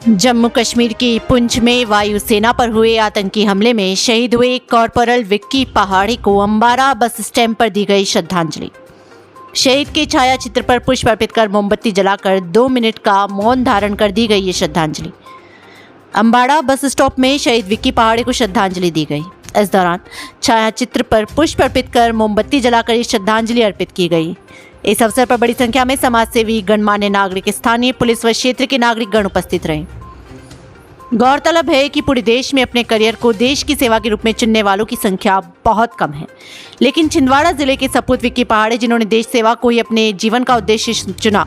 जम्मू कश्मीर के पुंछ में वायुसेना पर हुए आतंकी हमले में शहीद हुए कॉर्पोरल विक्की पहाड़ी को अंबारा बस स्टैंड पर दी गई श्रद्धांजलि। शहीद के छाया चित्र पर पुष्प अर्पित कर मोमबत्ती जलाकर 2 मिनट का मौन धारण कर दी गई ये श्रद्धांजलि। अंबाड़ा बस स्टॉप में शहीद विक्की पहाड़ी को श्रद्धांजलि दी गई। इस दौरान छाया चित्र पर पुष्प अर्पित कर मोमबत्ती जलाकर ये श्रद्धांजलि अर्पित की गई। इस अवसर पर बड़ी संख्या में समाजसेवी, गणमान्य नागरिक, स्थानीय पुलिस व क्षेत्र के नागरिक गण उपस्थित रहे। गौरतलब है कि पूरे देश में अपने करियर को देश की सेवा के रूप में चुनने वालों की संख्या बहुत कम है, लेकिन छिंदवाड़ा जिले के सपूत विक्की पहाड़ी, जिन्होंने देश सेवा को ही अपने जीवन का उद्देश्य चुना,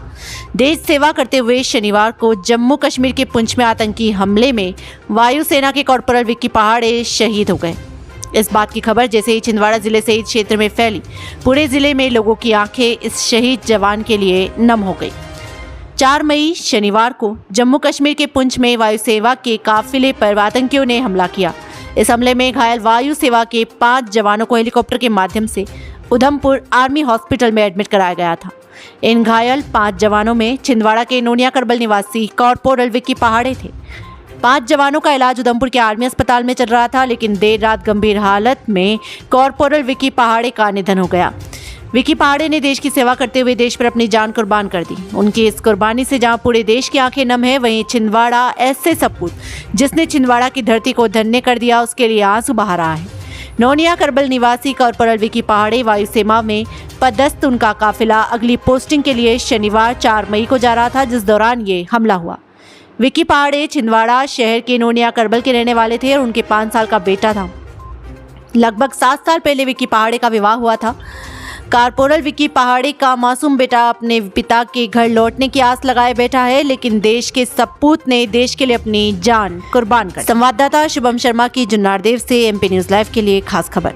देश सेवा करते हुए शनिवार को जम्मू कश्मीर के पुंछ में आतंकी हमले में वायुसेना के कॉर्पोरल विक्की पहाड़ी शहीद हो गए। इस बात की खबर जैसे ही छिंदवाड़ा जिले से इस क्षेत्र में फैली, पूरे जिले में लोगों की आंखें इस शहीद जवान के लिए नम हो गई। 4 मई शनिवार को जम्मू कश्मीर के पुंछ में वायु सेवा के काफिले पर आतंकियों ने हमला किया। इस हमले में घायल वायु सेवा के 5 जवानों को हेलीकॉप्टर के माध्यम से उधमपुर आर्मी हॉस्पिटल में एडमिट कराया गया था। इन घायल 5 जवानों में छिंदवाड़ा के नोनिया करबल निवासी कॉर्पोरल विक्की पहाड़ी थे। 5 जवानों का इलाज उधमपुर के आर्मी अस्पताल में चल रहा था, लेकिन देर रात गंभीर हालत में कॉर्पोरल विक्की पहाड़ी का निधन हो गया। विक्की पहाड़ी ने देश की सेवा करते हुए देश पर अपनी जान कुर्बान कर दी। उनकी इस कुर्बानी से जहां पूरे देश की आंखें नम है, वहीं छिंदवाड़ा ऐसे सपूत जिसने छिंदवाड़ा की धरती को धन्य कर दिया, उसके लिए आंसू बहा रहा है। नोनिया करबल निवासी कॉर्पोरल विक्की पहाड़ी वायुसेना में पदस्थ उनका काफिला अगली पोस्टिंग के लिए शनिवार 4 मई को जा रहा था, जिस दौरान ये हमला हुआ। विक्की पहाड़ी छिंदवाड़ा शहर के नोनिया करबल के रहने वाले थे और उनके 5 साल का बेटा था। लगभग 7 साल पहले विक्की पहाड़ी का विवाह हुआ था। कॉर्पोरल विक्की पहाड़ी का मासूम बेटा अपने पिता के घर लौटने की आस लगाए बैठा है, लेकिन देश के सपूत ने देश के लिए अपनी जान कुर्बान कर। संवाददाता शुभम शर्मा की जुन्नारदेव से MP न्यूज़ लाइव के लिए खास खबर।